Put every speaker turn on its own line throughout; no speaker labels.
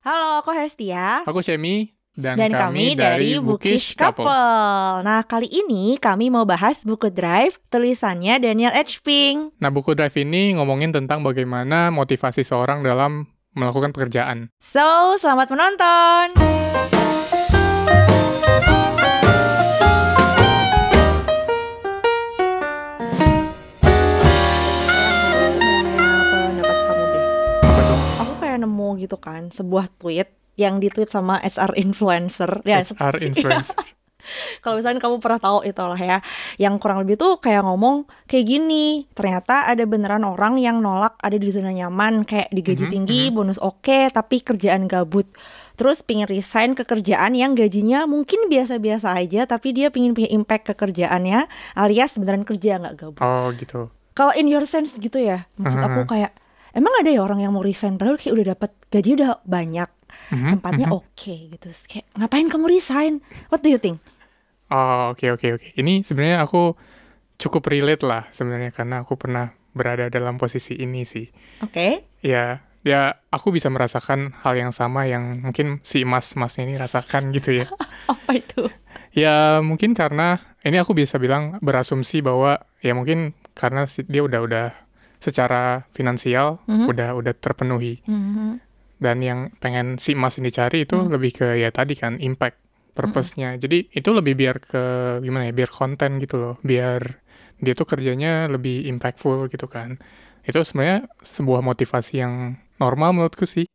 Halo, aku Hestia.
Aku Shemi dan
kami dari Bookish Couple. Nah, kali ini kami mau bahas buku Drive, tulisannya Daniel H. Pink.
Nah, buku Drive ini ngomongin tentang bagaimana motivasi seorang dalam melakukan pekerjaan.
So, selamat menonton! Pendapat kamu deh.
Apa tuh?
Aku kayak nemu gitu kan, sebuah tweet yang di-tweet sama HR influencer. Ya,
HR influencer.
kalau misalnya kamu pernah tahu itu lah ya, yang kurang lebih tuh kayak ngomong kayak gini, ternyata ada beneran orang yang nolak ada di zona nyaman, kayak digaji tinggi, bonus oke, tapi kerjaan gabut. Terus pingin resign ke kerjaan yang gajinya mungkin biasa-biasa aja, tapi dia pingin punya impact ke kerjaannya, alias beneran kerja nggak gabut.
Oh, gitu.
Kalau in your sense gitu ya, maksud aku kayak, emang ada ya orang yang mau resign padahal kayak udah dapat gaji udah banyak, tempatnya oke gitu. Terus kayak, ngapain kamu resign? What do you think?
Oh, oke. Ini sebenarnya aku cukup relate lah sebenarnya karena aku pernah berada dalam posisi ini sih.
Oke.
Ya, aku bisa merasakan hal yang sama yang mungkin si mas-masnya ini rasakan gitu ya.
Apa itu?
Ya, mungkin karena ini aku bisa bilang berasumsi bahwa ya mungkin karena dia udah secara finansial udah terpenuhi. Dan yang pengen si mas ini cari itu lebih ke ya tadi kan impact purpose-nya. Jadi itu lebih biar ke gimana ya, biar konten gitu loh, biar dia tuh kerjanya lebih impactful gitu kan. Itu sebenarnya sebuah motivasi yang normal menurutku sih.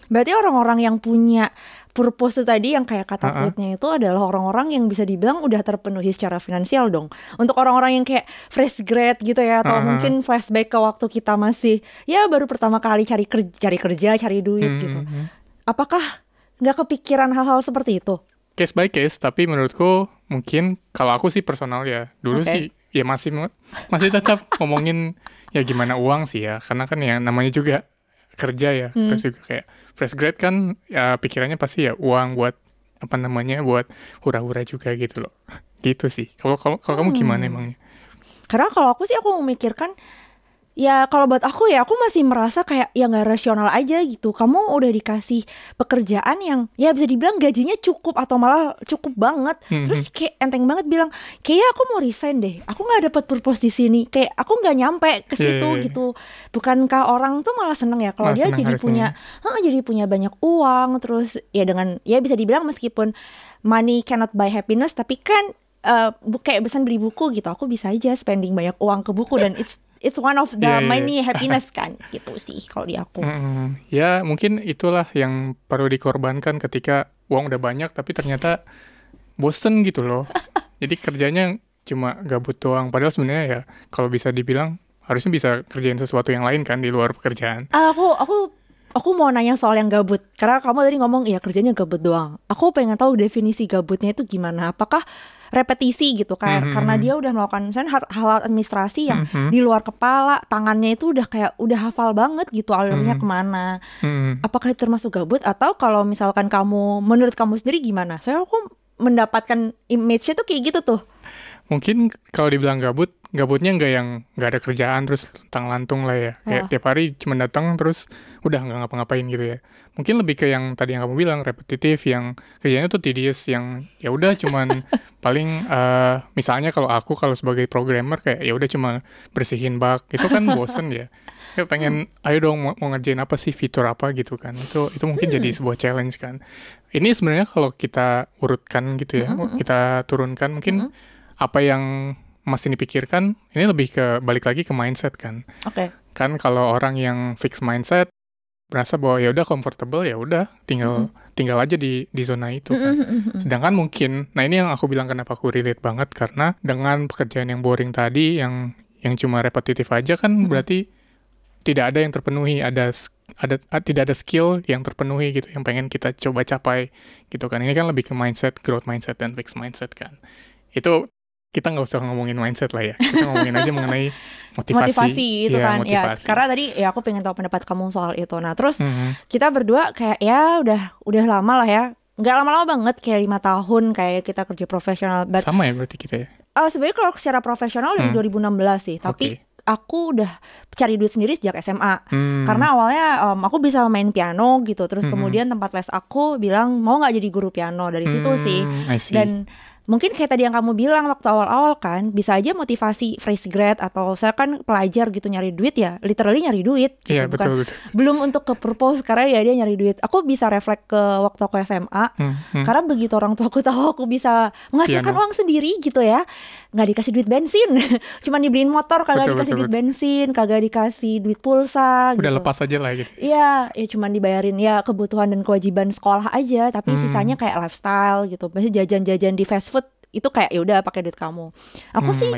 Berarti orang-orang yang punya purpose itu tadi yang kayak kata tweetnya itu adalah orang-orang yang bisa dibilang udah terpenuhi secara finansial dong. Untuk orang-orang yang kayak fresh grad gitu ya, atau mungkin flashback ke waktu kita masih ya baru pertama kali cari kerja, cari duit gitu. Apakah nggak kepikiran hal-hal seperti itu?
Case by case, tapi menurutku mungkin kalau aku sih personal ya, dulu sih ya masih tetap ngomongin ya gimana uang sih ya, karena kan ya namanya juga kerja ya, terus juga kayak fresh grad kan ya pikirannya pasti ya uang buat apa namanya, buat hura-hura juga gitu loh. Gitu sih. Kalau kamu gimana emangnya?
Karena kalau aku sih aku memikirkan ya kalau buat aku ya aku masih merasa kayak ya nggak rasional aja gitu. Kamu udah dikasih pekerjaan yang ya bisa dibilang gajinya cukup atau malah cukup banget. Terus kayak enteng banget bilang kayaknya aku mau resign deh. Aku nggak dapat purpose di sini. Kayak aku nggak nyampe ke situ gitu. Bukankah orang tuh malah seneng ya kalau dia jadi punya banyak uang. Terus ya dengan ya bisa dibilang meskipun money cannot buy happiness, tapi kan kayak pesan beli buku gitu. Aku bisa aja spending banyak uang ke buku dan it's one of the money happiness kan gitu sih kalau di aku.
Ya mungkin itulah yang perlu dikorbankan ketika uang udah banyak tapi ternyata bosen gitu loh. Jadi kerjanya cuma gabut doang. Padahal sebenarnya ya kalau bisa dibilang harusnya bisa kerjain sesuatu yang lain kan di luar pekerjaan.
Aku mau nanya soal yang gabut. Karena kamu tadi ngomong ya kerjanya gabut doang. Aku pengen tahu definisi gabutnya itu gimana. Apakah repetisi gitu kan? Karena dia udah melakukan misalnya hal administrasi yang di luar kepala, tangannya itu udah hafal banget gitu alurnya kemana. Apakah itu termasuk gabut atau kalau misalkan menurut kamu sendiri gimana? Saya aku mendapatkan image-nya tuh kayak gitu tuh.
Mungkin kalau dibilang gabutnya nggak ada kerjaan terus tang-lantung lah ya. Kayak tiap hari cuma datang terus udah nggak ngapa-ngapain gitu ya. Mungkin lebih ke yang tadi yang kamu bilang repetitif, yang kerjanya tuh tedious, yang ya udah cuman paling misalnya kalau sebagai programmer kayak ya udah cuma bersihin bug, itu kan bosen ya. Kayak pengen ayo dong mau ngerjain apa sih, fitur apa gitu kan. Itu mungkin jadi sebuah challenge kan. Ini sebenarnya kalau kita urutkan gitu ya, kita turunkan mungkin apa yang masih dipikirkan, ini lebih ke balik lagi ke mindset kan. Kan kalau orang yang fix mindset merasa bahwa ya udah comfortable, ya udah tinggal aja di zona itu kan. Sedangkan mungkin, nah ini yang aku bilang kenapa aku relate banget, karena dengan pekerjaan yang boring tadi, yang cuma repetitif aja kan berarti tidak ada yang terpenuhi, tidak ada skill yang terpenuhi gitu, yang pengen kita coba capai gitu kan. Ini kan lebih ke mindset, growth mindset dan fixed mindset kan. Itu kita nggak usah ngomongin mindset lah ya, kita ngomongin aja mengenai motivasi
itu
ya,
kan
motivasi.
Ya, karena tadi ya aku pengen tahu pendapat kamu soal itu. Nah terus kita berdua kayak ya udah lama lah ya, nggak lama-lama banget, kayak 5 tahun kayak kita kerja profesional.
Sama ya berarti kita ya.
Sebenarnya kalau secara profesional dari 2016 sih, tapi aku udah cari duit sendiri sejak SMA. Karena awalnya aku bisa main piano gitu. Terus kemudian tempat les aku bilang mau nggak jadi guru piano, dari situ sih. Dan mungkin kayak tadi yang kamu bilang waktu awal-awal kan, bisa aja motivasi fresh grad atau saya kan pelajar gitu nyari duit ya, literally nyari duit gitu, bukan betul. Belum untuk ke purpose, karena ya dia nyari duit. Aku bisa reflect ke waktu aku SMA, karena begitu orang tua aku tahu aku bisa menghasilkan uang sendiri gitu ya, nggak dikasih duit bensin, cuman dibeliin motor, kagak dikasih duit bensin, kagak dikasih duit pulsa.
Udah
gitu.
Lepas aja lah gitu.
Iya, ya cuman dibayarin ya kebutuhan dan kewajiban sekolah aja, tapi sisanya kayak lifestyle gitu. Biasanya jajan-jajan di fast food itu kayak ya udah pakai duit kamu. Aku sih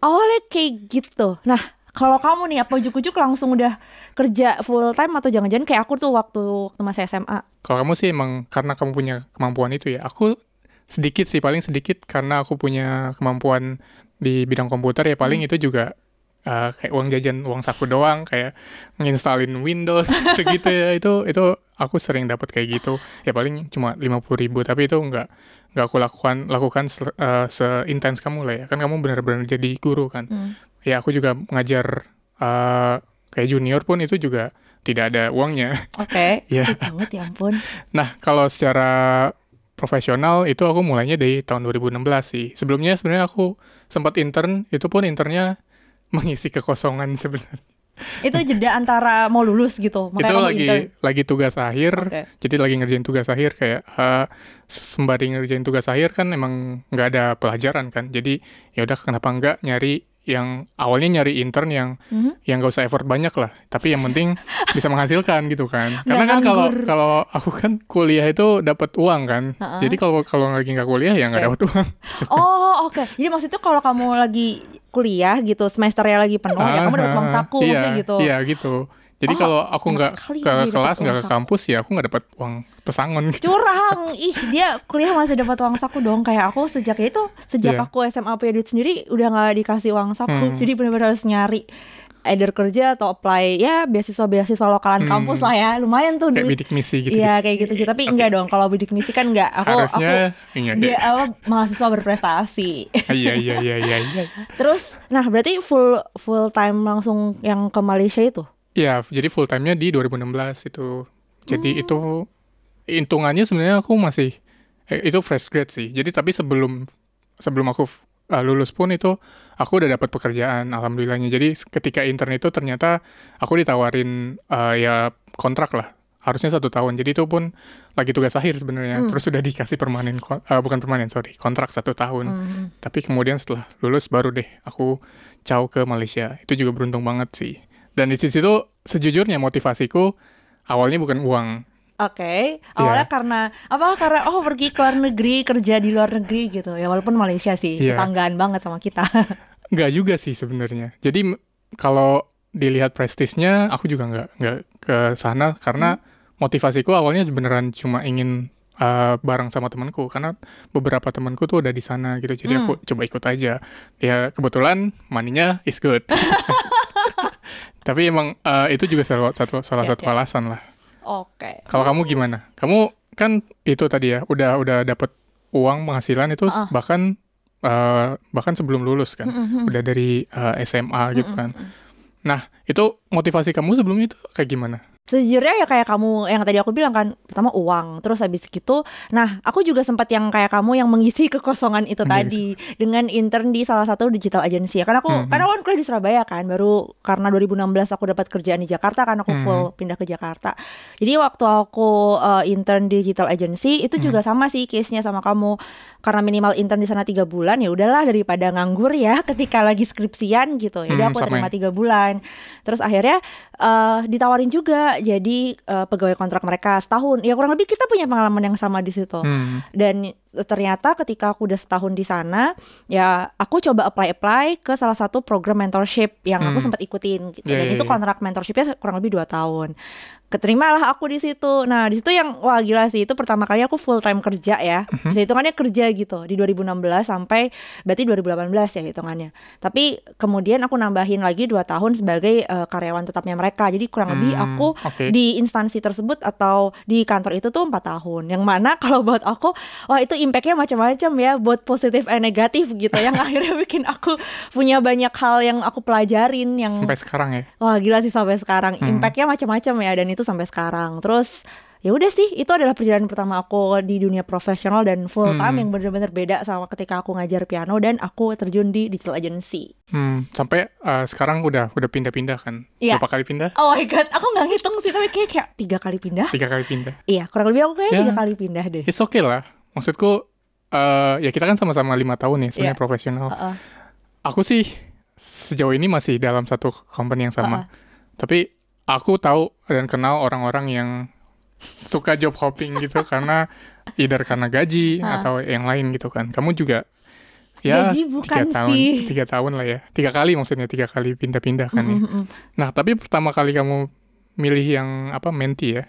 awalnya kayak gitu. Nah, kalau kamu nih apa ujuk-ujuk langsung udah kerja full time atau jangan-jangan kayak aku tuh waktu masih SMA?
Kalau kamu sih emang karena kamu punya kemampuan itu ya. Aku sedikit sih, paling sedikit karena aku punya kemampuan di bidang komputer ya, paling itu juga kayak uang jajan, uang saku doang, kayak nginstalin Windows gitu ya. Itu aku sering dapat kayak gitu. Ya paling cuma 50.000, tapi itu nggak aku lakukan seintens kamu lah ya. Kan kamu benar-benar jadi guru kan. Ya aku juga ngajar kayak junior pun itu juga tidak ada uangnya.
Oke.
Ya.
Banget ya ampun.
Nah, kalau secara profesional itu aku mulainya dari tahun 2016 sih. Sebelumnya sebenarnya aku sempat intern, itu pun internnya mengisi kekosongan sebenarnya.
Itu jeda antara mau lulus gitu, makanya
itu lagi tugas akhir. Jadi lagi ngerjain tugas akhir, kayak sembari ngerjain tugas akhir kan emang nggak ada pelajaran kan. Jadi ya udah, kenapa nggak nyari yang awalnya nyari intern yang nggak usah effort banyak lah, tapi yang penting bisa menghasilkan gitu kan. Karena kan kalau aku kan kuliah itu dapat uang kan. Jadi kalau lagi nggak kuliah ya nggak dapat uang.
Oh oke. Jadi maksudnya kalau kamu lagi kuliah gitu, semesternya lagi penuh ya kamu dapat uang saku sih gitu.
Iya gitu. Jadi kalau aku nggak ke kelas, nggak ke kampus, ya aku nggak dapat uang pesangon gitu.
Curang, dia kuliah masih dapat uang saku dong. Kayak aku sejak aku SMA punya duit sendiri udah nggak dikasih uang saku. Jadi benar-benar harus nyari either kerja atau apply ya beasiswa lokalan kampus lah ya, lumayan tuh
kayak
duit.
bidik misi gitu.
Iya kayak gitu. Tapi enggak dong, kalau bidik misi kan enggak. Aku dia mahasiswa berprestasi.
Iya.
Terus, nah berarti full time langsung yang ke Malaysia itu?
Iya, jadi full time-nya di 2016 itu. Jadi itu hitungannya sebenarnya aku masih itu fresh grade sih. Jadi tapi sebelum aku lulus pun itu aku udah dapat pekerjaan alhamdulillahnya. Jadi ketika intern itu ternyata aku ditawarin ya kontrak lah. Harusnya 1 tahun. Jadi itu pun lagi tugas akhir sebenarnya. Terus sudah dikasih kontrak 1 tahun. Tapi kemudian setelah lulus baru deh aku caw ke Malaysia. Itu juga beruntung banget sih. Dan di situ sejujurnya motivasiku awalnya bukan uang.
Oke. Awalnya karena pergi ke luar negeri, kerja di luar negeri gitu. Ya walaupun Malaysia sih tetanggaan banget sama kita.
Enggak juga sih sebenarnya. Jadi kalau dilihat prestisnya, aku juga nggak ke sana karena motivasiku awalnya beneran cuma ingin bareng sama temanku, karena beberapa temanku tuh udah di sana gitu. Jadi aku coba ikut aja. Ya kebetulan money-nya is good. Tapi emang itu juga salah satu alasan lah.
Oke.
Kalau kamu gimana? Kamu kan itu tadi ya udah dapat uang penghasilan itu bahkan sebelum lulus kan, udah dari SMA gitu kan. Nah itu motivasi kamu sebelum itu kayak gimana?
Sejujurnya ya kayak kamu yang tadi aku bilang kan, pertama uang, terus habis gitu, nah aku juga sempat yang kayak kamu yang mengisi kekosongan itu tadi dengan intern di salah satu digital agency ya. Karena aku kan kuliah di Surabaya kan, baru karena 2016 aku dapat kerjaan di Jakarta kan, aku full pindah ke Jakarta. Jadi waktu aku intern di digital agency itu juga sama sih case-nya sama kamu. Karena minimal intern di sana 3 bulan, ya udahlah daripada nganggur ya ketika lagi skripsian gitu. Ya udah aku terima 3 bulan. Terus akhirnya ditawarin juga jadi pegawai kontrak mereka setahun. Ya kurang lebih kita punya pengalaman yang sama di situ. Dan ternyata ketika aku udah setahun di sana, ya aku coba apply ke salah satu program mentorship yang aku sempat ikutin gitu. Dan itu kontrak mentorshipnya kurang lebih 2 tahun. Keterimalah aku di situ. Nah, di situ yang wah gila sih, itu pertama kali aku full time kerja ya. Bisa hitungannya kerja gitu di 2016 sampai berarti 2018 ya hitungannya. Tapi kemudian aku nambahin lagi 2 tahun sebagai karyawan tetapnya mereka. Jadi kurang lebih aku di instansi tersebut atau di kantor itu tuh 4 tahun. Yang mana kalau buat aku, wah itu impact-nya macam-macam ya, both positif and negatif gitu, yang akhirnya bikin aku punya banyak hal yang aku pelajarin yang
Sampai sekarang ya.
wah gila sih sampai sekarang. Impact-nya macam-macam ya, dan itu sampai sekarang. Terus ya udah sih, itu adalah perjalanan pertama aku di dunia profesional dan full time yang benar-benar beda sama ketika aku ngajar piano dan aku terjun di digital agency.
Sampai sekarang udah pindah-pindah kan?
Iya.
Berapa kali pindah?
Oh my god, aku nggak ngitung sih, tapi kayak 3 kali pindah.
3 kali pindah.
Iya, kurang lebih aku kayak
Ya.
3 kali pindah deh.
It's okay lah. Maksudku ya kita kan sama-sama 5 tahun ya sebenarnya profesional. Aku sih sejauh ini masih dalam satu company yang sama. Tapi aku tahu dan kenal orang-orang yang suka job hopping gitu karena either karena gaji atau yang lain gitu kan. Kamu juga ya
Gaji bukan
3 tahun,
sih.
3 tahun lah ya. 3 kali maksudnya, 3 kali pindah-pindah kan ya. Nah, tapi pertama kali kamu milih yang menti ya.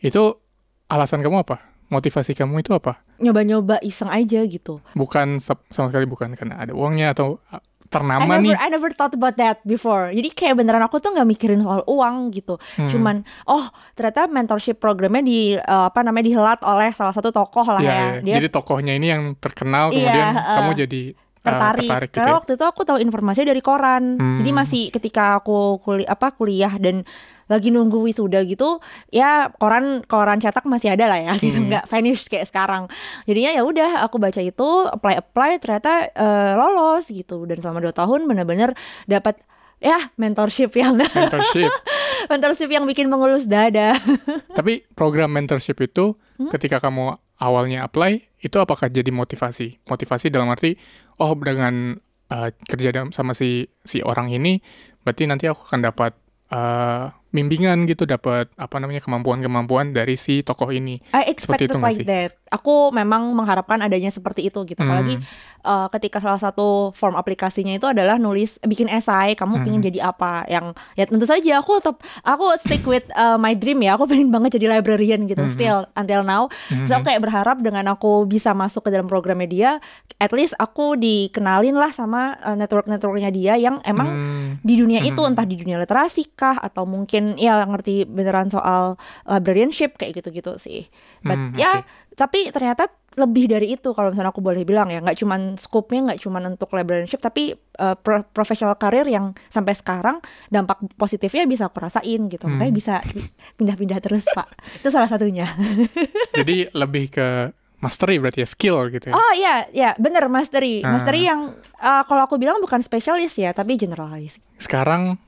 Itu alasan kamu apa? Motivasi kamu itu apa?
Nyoba-nyoba iseng aja gitu.
Bukan sama sekali bukan karena ada uangnya atau ternama nih.
I never thought about that before. Jadi kayak beneran aku tuh nggak mikirin soal uang gitu. Cuman ternyata mentorship programnya dihelat oleh salah satu tokoh lah ya. Dia
Jadi tokohnya ini yang terkenal kemudian kamu jadi
tertarik
gitu
karena
ya?
waktu itu aku tahu informasinya dari koran. Jadi masih ketika aku kuliah dan lagi nunggu wisuda gitu, ya koran cetak masih ada lah ya gitu, nggak vanish kayak sekarang. Jadinya ya udah aku baca itu, apply ternyata lolos gitu, dan selama 2 tahun benar-benar dapat ya mentorship yang mentorship yang bikin mengelus dada.
Tapi program mentorship itu ketika kamu awalnya apply itu apakah jadi motivasi? Motivasi dalam arti dengan kerja sama si orang ini berarti nanti aku akan dapat bimbingan gitu, dapat kemampuan dari si tokoh ini.
I expected like that. Aku memang mengharapkan adanya seperti itu gitu. Apalagi ketika salah satu form aplikasinya itu adalah bikin esai, kamu pengen jadi apa, yang ya tentu saja aku stick with my dream ya. Aku pengen banget jadi librarian gitu still until now. So aku kayak berharap dengan aku bisa masuk ke dalam programnya dia, at least aku dikenalin lah sama networknya dia yang emang di dunia itu, entah di dunia literasi kah atau mungkin ya ngerti beneran soal librarianship kayak gitu-gitu sih. But tapi ternyata lebih dari itu kalau misalnya aku boleh bilang ya, nggak cuman scope-nya nggak cuman untuk librarianship, tapi professional career yang sampai sekarang dampak positifnya bisa aku rasain gitu. Makanya bisa pindah-pindah terus Pak. Itu salah satunya.
Jadi lebih ke mastery berarti ya, skill gitu ya.
Oh iya bener, mastery yang kalau aku bilang bukan spesialis ya, tapi generalis.
Sekarang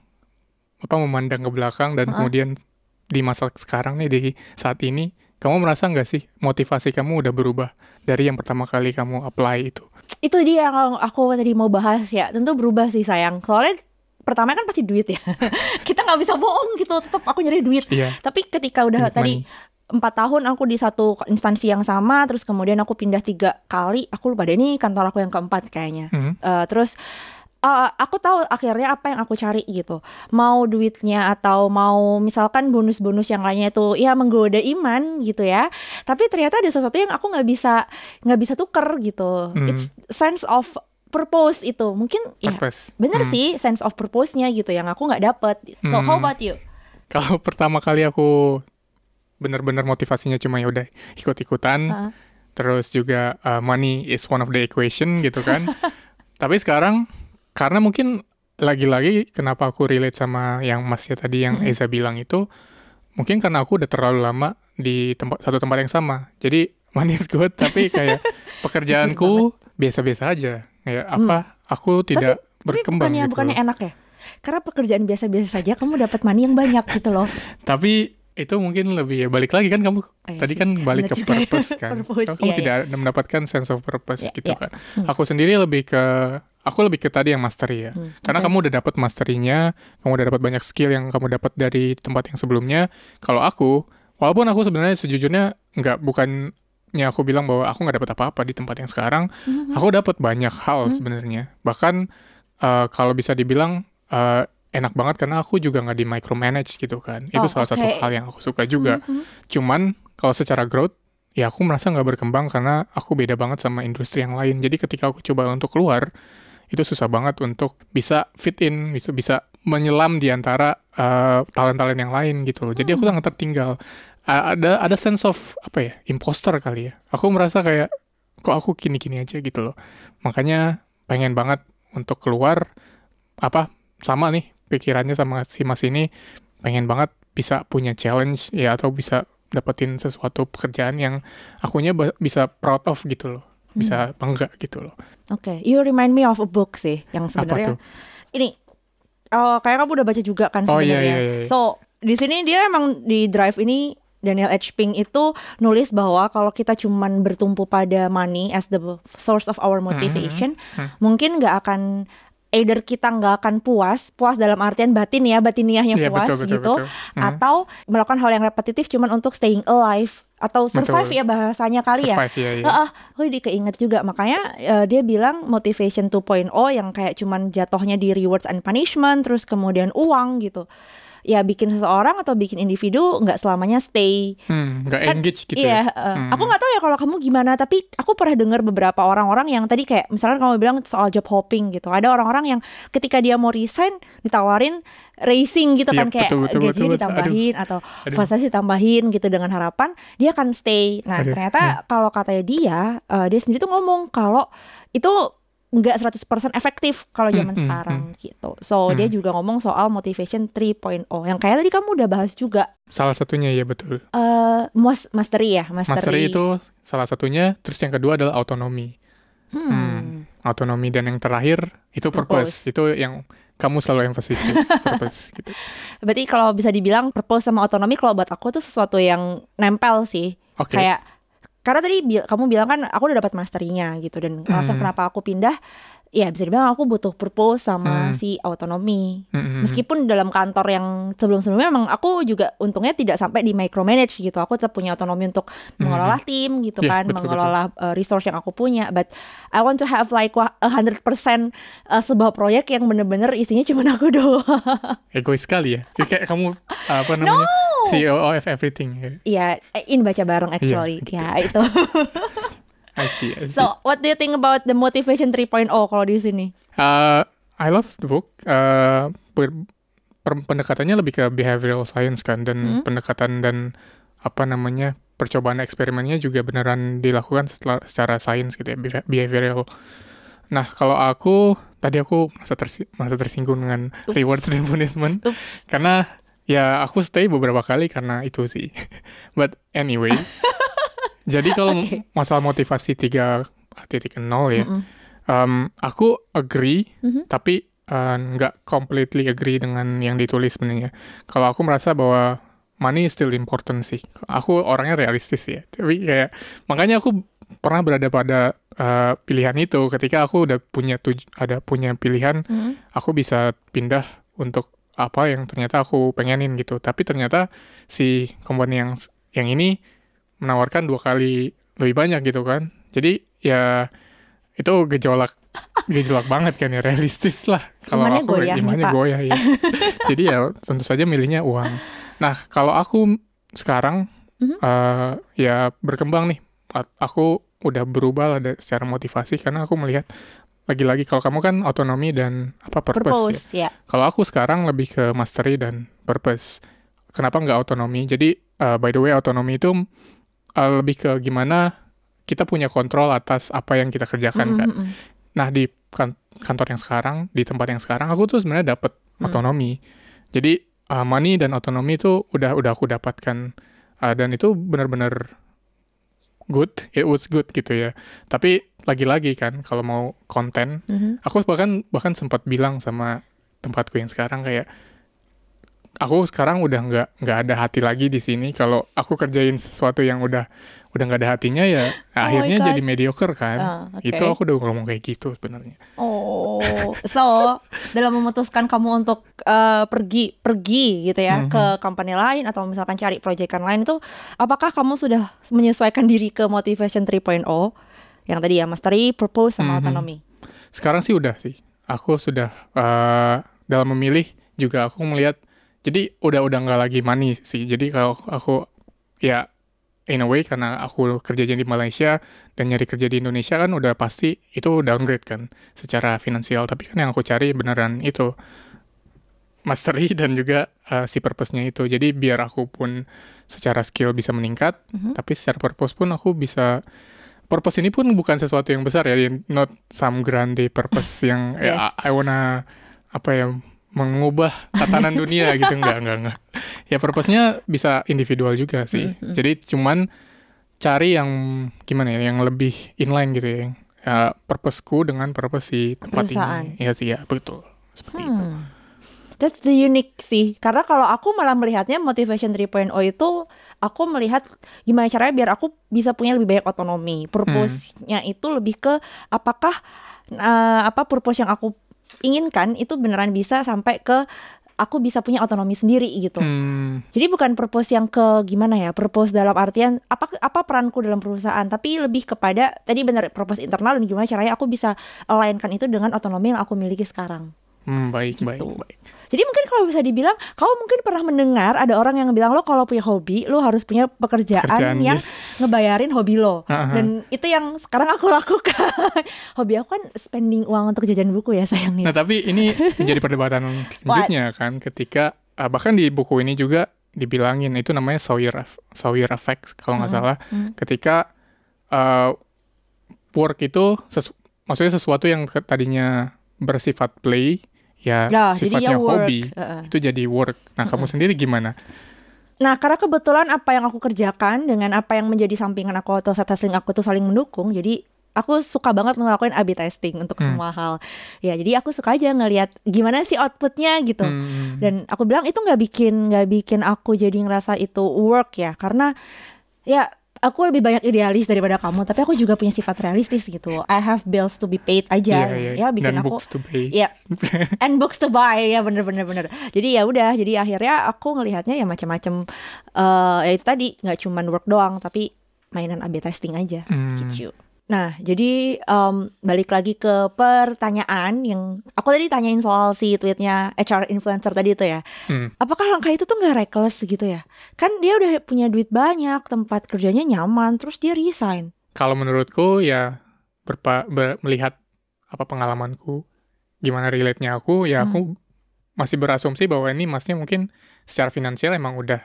memandang ke belakang dan kemudian di masa sekarang nih, di saat ini, kamu merasa nggak sih motivasi kamu udah berubah dari yang pertama kali kamu apply itu?
Itu dia yang aku tadi mau bahas ya. Tentu berubah sih sayang. Soalnya pertama kan pasti duit ya. Kita nggak bisa bohong gitu. Tetap aku nyari duit. Tapi ketika udah tadi 4 tahun aku di satu instansi yang sama, terus kemudian aku pindah 3 kali. Aku lupa deh, ini kantor aku yang keempat kayaknya. Terus aku tahu akhirnya apa yang aku cari gitu. Mau duitnya atau mau misalkan bonus-bonus yang lainnya itu ya menggoda iman gitu ya. Tapi ternyata ada sesuatu yang aku nggak bisa tuker gitu. It's sense of purpose itu. Mungkin purpose. Ya bener sih, sense of purpose-nya gitu yang aku nggak dapet. So how about you?
Kalau pertama kali aku benar-benar motivasinya cuma ya udah ikut-ikutan. Terus juga money is one of the equation gitu kan. Tapi sekarang karena mungkin lagi-lagi kenapa aku relate sama yang masnya tadi yang Eza bilang itu, mungkin karena aku udah terlalu lama di satu tempat yang sama. Jadi money is good, tapi kayak pekerjaanku biasa-biasa aja. Kayak aku tidak berkembang gitu.
Bukannya enak ya? Karena pekerjaan biasa-biasa saja kamu dapat money yang banyak gitu loh.
Tapi itu mungkin lebih balik lagi kan kamu tadi kan balik ke purpose kan. Kamu tidak mendapatkan sense of purpose gitu kan. Aku sendiri lebih ke tadi yang mastery ya. Karena kamu udah dapat masterinya, kamu udah dapat banyak skill yang kamu dapat dari tempat yang sebelumnya. Kalau aku, walaupun aku sebenarnya sejujurnya bukannya aku bilang bahwa aku nggak dapat apa-apa di tempat yang sekarang, aku dapat banyak hal sebenarnya. Bahkan kalau bisa dibilang enak banget karena aku juga nggak di micromanage gitu kan. Itu salah satu hal yang aku suka juga. Cuman kalau secara growth, ya aku merasa nggak berkembang karena aku beda banget sama industri yang lain. Jadi ketika aku coba untuk keluar, itu susah banget untuk bisa fit in, bisa menyelam di antara talent-talent yang lain gitu loh. Jadi aku sangat tertinggal. Ada sense of imposter kali ya. Aku merasa kayak kok aku gini-gini aja gitu loh. Makanya pengen banget untuk keluar, sama nih pikirannya sama si Mas ini, pengen banget bisa punya challenge ya, atau bisa dapetin sesuatu pekerjaan yang akunya bisa proud of gitu loh, bisa bangga gitu loh.
Oke, you remind me of a book sih yang
Apa
sebenarnya
tuh?
ini kayak kamu udah baca juga kan
Oh iya,
sebenarnya.
iya, iya.
So di sini dia emang di Drive ini Daniel H. Pink itu nulis bahwa kalau kita cuman bertumpu pada money as the source of our motivation, mungkin nggak akan either kita nggak akan puas dalam artian batiniahnya
Iya,
puas
betul,
gitu,
betul.
atau melakukan hal yang repetitif cuman untuk staying alive atau survive
Betul.
ya bahasanya kali ya.
Survive, iya.
Keinget juga makanya dia bilang motivation 2.0 yang kayak cuman jatuhnya di rewards and punishment terus kemudian uang gitu. Ya bikin seseorang atau bikin individu nggak selamanya stay
Nggak
kan,
engage gitu
iya,
ya.
aku nggak tahu ya kalau kamu gimana, tapi aku pernah dengar beberapa orang-orang yang tadi kayak misalnya kamu bilang soal job hopping gitu, ada orang-orang yang ketika dia mau resign ditawarin racing gitu kan, kayak gajinya ditambahin atau fasilitas ditambahin gitu dengan harapan dia akan stay. Nah ternyata kalau katanya dia sendiri tuh ngomong kalau itu nggak 100% efektif kalau zaman sekarang gitu. So dia juga ngomong soal motivation 3.0 yang kayak tadi kamu udah bahas juga.
Salah satunya ya, betul.
Mastery ya,
Mastery itu salah satunya. Terus yang kedua adalah autonomy. Autonomy, dan yang terakhir itu purpose. Itu yang kamu selalu emphasis purpose gitu.
Berarti kalau bisa dibilang purpose sama autonomy kalau buat aku tuh sesuatu yang nempel sih. Kayak karena tadi kamu bilang kan aku udah dapat masterinya gitu, dan alasan kenapa aku pindah ya bisa dibilang aku butuh purpose sama si autonomy. Meskipun dalam kantor yang sebelum-sebelumnya memang aku juga untungnya tidak sampai di micromanage gitu. Aku tetap punya autonomi untuk mengelola tim gitu kan, mengelola resource yang aku punya. But I want to have like 100% sebuah proyek yang bener-bener isinya cuma aku doang.
Egois sekali ya. Jadi kayak kamu apa namanya? CEO of everything.
Iya, ini baca bareng actually. Gitu. Ya itu.
I see.
So, what do you think about the motivation 3.0 kalau di sini?
I love the book. Pendekatannya lebih ke behavioral science kan, dan pendekatan dan apa namanya, percobaan eksperimennya juga beneran dilakukan secara sains gitu ya, behavioral. Nah, kalau aku merasa tersinggung dengan rewards dan punishment. Karena ya aku stay beberapa kali karena itu sih. But anyway, jadi kalau masalah motivasi 3.0 ya, aku agree, tapi nggak completely agree dengan yang ditulis sebenarnya. Kalau aku merasa bahwa money is still important sih. Aku orangnya realistis ya. Tapi kayak makanya aku pernah berada pada pilihan itu ketika aku udah punya pilihan, aku bisa pindah untuk apa yang ternyata aku pengenin gitu. Tapi ternyata si company yang ini menawarkan 2 kali lebih banyak gitu kan. Jadi ya itu gejolak banget kan ya, realistis lah. Kalau aku imannya goyah ya. Jadi ya tentu saja milihnya uang. Nah kalau aku sekarang ya berkembang nih. Aku udah berubah lah secara motivasi karena aku melihat lagi-lagi kalau kamu kan autonomi dan purpose ya. Kalau aku sekarang lebih ke mastery dan purpose. Kenapa nggak autonomi? Jadi by the way autonomi itu lebih ke gimana kita punya kontrol atas apa yang kita kerjakan kan. Nah di kantor yang sekarang, di tempat yang sekarang, aku tuh sebenarnya dapat otonomi. Jadi money dan otonomi itu udah aku dapatkan, dan itu benar-benar good, it was good gitu ya. Tapi lagi-lagi kan kalau mau konten, aku bahkan sempat bilang sama tempatku yang sekarang kayak, aku sekarang udah nggak ada hati lagi di sini. Kalau aku kerjain sesuatu yang udah nggak ada hatinya ya, akhirnya jadi mediocre kan. Itu aku udah ngomong kayak gitu sebenarnya.
So dalam memutuskan kamu untuk pergi gitu ya ke company lain atau misalkan cari proyekan lain itu, apakah kamu sudah menyesuaikan diri ke motivation 3.0 yang tadi ya, mastery, purpose sama autonomy?
Sekarang sih udah sih. Aku sudah dalam memilih juga aku melihat. Jadi udah nggak lagi money sih. Jadi kalau aku ya in a way karena aku kerjanya di Malaysia dan nyari kerja di Indonesia kan udah pasti itu downgrade kan secara finansial. Tapi kan yang aku cari beneran itu mastery dan juga si purpose-nya itu. Jadi biar aku pun secara skill bisa meningkat, tapi secara purpose pun aku bisa purpose ini pun bukan sesuatu yang besar ya, not some grande purpose yang
Yes.
I wanna apa ya, mengubah tatanan dunia gitu, enggak. Ya purpose-nya bisa individual juga sih. Jadi cuman cari yang gimana ya, yang lebih inline gitu ya. Purpose-ku dengan purpose si tempat
Perusahaan.
ini. Ya sih ya, betul. Seperti itu.
That's the unique sih. Karena kalau aku malah melihatnya Motivation 3.0 itu aku melihat gimana caranya biar aku bisa punya lebih banyak otonomi. Purpose-nya itu lebih ke apakah purpose yang aku inginkan itu beneran bisa sampai ke aku bisa punya otonomi sendiri gitu. Jadi bukan purpose yang ke gimana ya, purpose dalam artian apa peranku dalam perusahaan, tapi lebih kepada tadi bener purpose internal dan gimana caranya aku bisa align-kan itu dengan otonomi yang aku miliki sekarang.
Baik.
Jadi mungkin kalau bisa dibilang, kamu mungkin pernah mendengar ada orang yang bilang lo kalau punya hobi, lo harus punya pekerjaan yang ngebayarin hobi lo. Dan itu yang sekarang aku lakukan. Hobi aku kan spending uang untuk jajan buku ya sayangnya.
Nah tapi ini menjadi perdebatan selanjutnya kan, ketika bahkan di buku ini juga dibilangin itu namanya Sawyer Effect kalau nggak salah. Ketika work itu maksudnya sesuatu yang tadinya bersifat play ya sifatnya hobi itu jadi work. Nah kamu sendiri gimana?
Nah karena kebetulan apa yang aku kerjakan dengan apa yang menjadi sampingan aku atau side hustling aku tuh saling mendukung, jadi aku suka banget ngelakuin A/B testing untuk semua hal. Ya jadi aku suka aja ngelihat gimana sih outputnya gitu. Dan aku bilang itu nggak bikin aku jadi ngerasa itu work ya, karena ya aku lebih banyak idealis daripada kamu, tapi aku juga punya sifat realistis gitu. I have bills to be paid aja, ya bikin
dan
aku
books to pay.
Ya, and books to buy ya bener. Jadi ya udah, jadi akhirnya aku ngelihatnya ya macam-macam. Ya itu tadi nggak cuman work doang, tapi mainan A/B testing aja gitu. Nah, jadi balik lagi ke pertanyaan yang aku tadi tanyain soal si tweetnya HR influencer tadi itu ya. Apakah langkah itu tuh gak reckless gitu ya? Kan dia udah punya duit banyak, tempat kerjanya nyaman, terus dia resign.
Kalau menurutku ya melihat apa pengalamanku, gimana relate-nya aku, ya aku masih berasumsi bahwa ini masnya mungkin secara finansial emang udah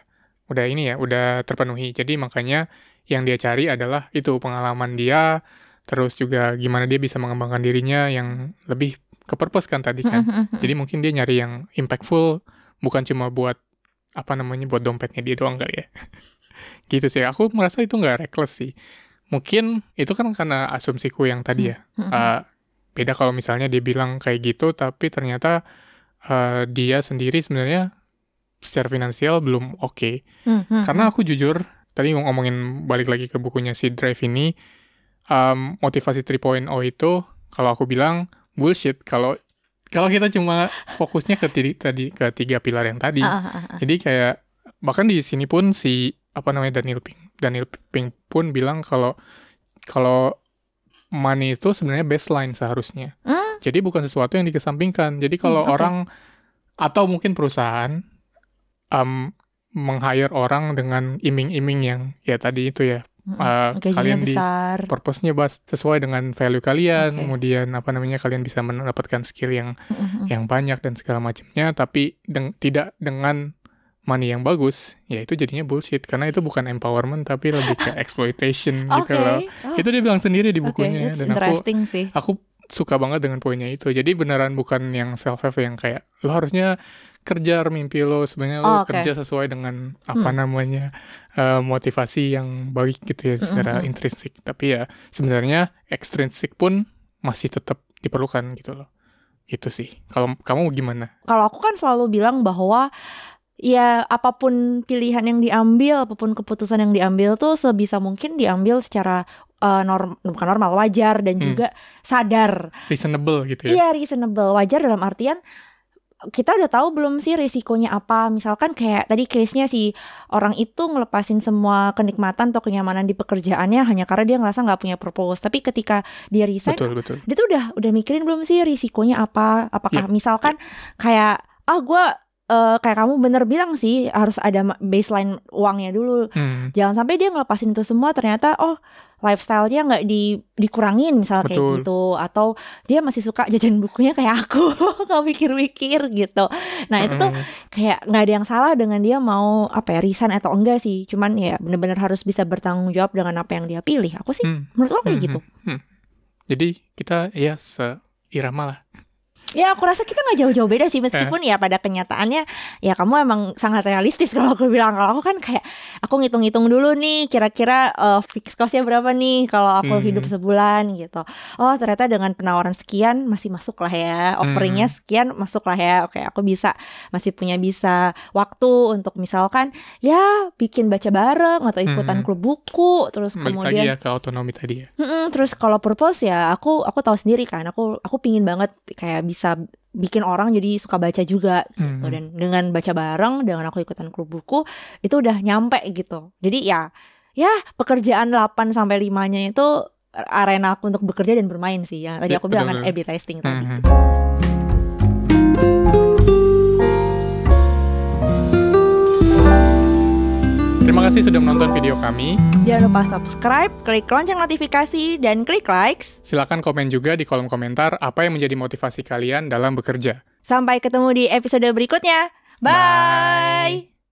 ini ya, udah terpenuhi. Jadi makanya yang dia cari adalah itu pengalaman dia, terus juga gimana dia bisa mengembangkan dirinya yang lebih ke purpose kan tadi kan. Jadi mungkin dia nyari yang impactful, bukan cuma buat buat dompetnya dia doang kali ya. Gitu sih, aku merasa itu nggak reckless sih. Mungkin itu kan karena asumsiku yang tadi ya. Beda kalau misalnya dia bilang kayak gitu, tapi ternyata dia sendiri sebenarnya secara finansial belum oke. Karena aku jujur, tadi ngomongin balik lagi ke bukunya si Drive ini, motivasi 3.0 itu kalau aku bilang bullshit kalau kita cuma fokusnya ke tiga pilar yang tadi. Jadi kayak bahkan di sini pun si Daniel Pink pun bilang kalau money itu sebenarnya baseline seharusnya. Jadi bukan sesuatu yang dikesampingkan. Jadi kalau orang atau mungkin perusahaan meng-hire orang dengan iming-iming yang ya tadi itu ya, kalian
besar,
purpose-nya sesuai dengan value kalian, kemudian kalian bisa mendapatkan skill yang banyak dan segala macamnya, tapi tidak dengan money yang bagus, ya itu jadinya bullshit, karena itu bukan empowerment tapi lebih ke exploitation gitu loh. Itu dia bilang sendiri di bukunya, dan aku suka banget dengan poinnya itu. Jadi beneran bukan yang self-help yang kayak lo harusnya kerja mimpi lo, sebenarnya lo kerja sesuai dengan motivasi yang baik gitu ya secara intrinsik. Tapi ya sebenarnya ekstrinsik pun masih tetap diperlukan gitu loh. Itu sih. Kalau kamu gimana?
Kalau aku kan selalu bilang bahwa ya apapun pilihan yang diambil, apapun keputusan yang diambil tuh sebisa mungkin diambil secara bukan normal, wajar dan juga sadar.
Reasonable gitu ya?
Iya, reasonable. Wajar dalam artian kita udah tahu belum sih risikonya apa. Misalkan kayak tadi case-nya si orang itu ngelepasin semua kenikmatan atau kenyamanan di pekerjaannya hanya karena dia ngerasa nggak punya purpose. Tapi ketika dia resign,
betul.
Dia tuh udah mikirin belum sih risikonya apa. Apakah misalkan kayak gue kayak kamu bener bilang sih, harus ada baseline uangnya dulu. Jangan sampai dia ngelepasin itu semua ternyata lifestyle-nya nggak dikurangin misalnya kayak gitu, atau dia masih suka jajan bukunya kayak aku nggak mikir-mikir gitu. Nah itu tuh kayak nggak ada yang salah dengan dia mau resign atau enggak sih, cuman ya bener-bener harus bisa bertanggung jawab dengan apa yang dia pilih. Aku sih menurut aku kayak gitu.
Jadi kita ya seirama lah.
Ya aku rasa kita gak jauh-jauh beda sih, meskipun ya pada kenyataannya ya kamu emang sangat realistis. Kalau aku bilang, kalau aku kan kayak aku ngitung-ngitung dulu nih kira-kira fixed cost-nya berapa nih kalau aku hidup sebulan gitu. Oh ternyata dengan penawaran sekian masih masuk lah ya, offeringnya sekian masuk lah ya. Oke, aku masih punya waktu untuk misalkan ya bikin baca bareng atau ikutan klub buku. Terus
balik
kemudian
lagi ya ke autonomi tadi ya.
Terus kalau purpose ya aku tahu sendiri kan, aku pingin banget kayak bisa bikin orang jadi suka baca juga gitu. Dan dengan baca bareng, dengan aku ikutan klub buku, itu udah nyampe gitu. Jadi ya pekerjaan 8 sampai 5-nya itu arena aku untuk bekerja dan bermain sih. Yang tadi aku bilang kan A/B testing tadi.
Terima kasih sudah menonton video kami.
Jangan lupa subscribe, klik lonceng notifikasi, dan klik likes.
Silakan komen juga di kolom komentar apa yang menjadi motivasi kalian dalam bekerja.
Sampai ketemu di episode berikutnya. Bye!